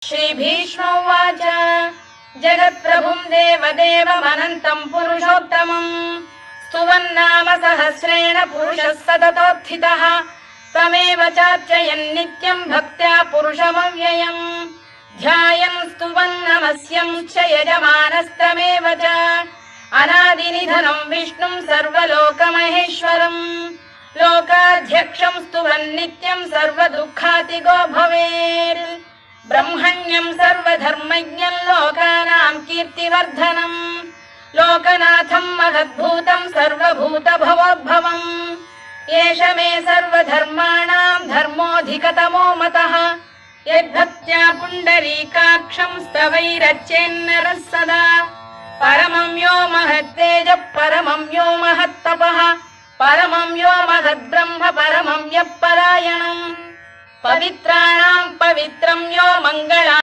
श्रीभीष्म उवाच जगत्प्रभुं देवदेवमनन्तं पुरुषोत्तमम् स्तुवन्नाम सहस्रेण पुरुषः सततोत्थितः तमेव चार्चयन् नित्यं भक्त्या पुरुषमव्ययम् ध्यायन् स्तुवन् नमस्यं च यजमानस्तमेव च अनादिनिधनं विष्णुं सर्वलोकमहेश्वरम् लोकाध्यक्षं स्तुवन् नित्यं सर्वदुःखातिगो भवेत् ब्रह्मण्यं सर्वधर्मज्ञं लोकानां कीर्तिवर्धनम् लोकनाथं महद्भूतं सर्वभूतभवोद्भवम् एष मे सर्वधर्माणां धर्मोऽधिकतमो मतः यद्भक्त्या पुण्डरीकाक्षं स्तवैरच्चेन्नरः सदा परमं यो महत्तेजः परमं यो महत्तपः परमं यो महद्ब्रह्म परमं यः परायणम् पवित्राणां पवित्रं यो मङ्गला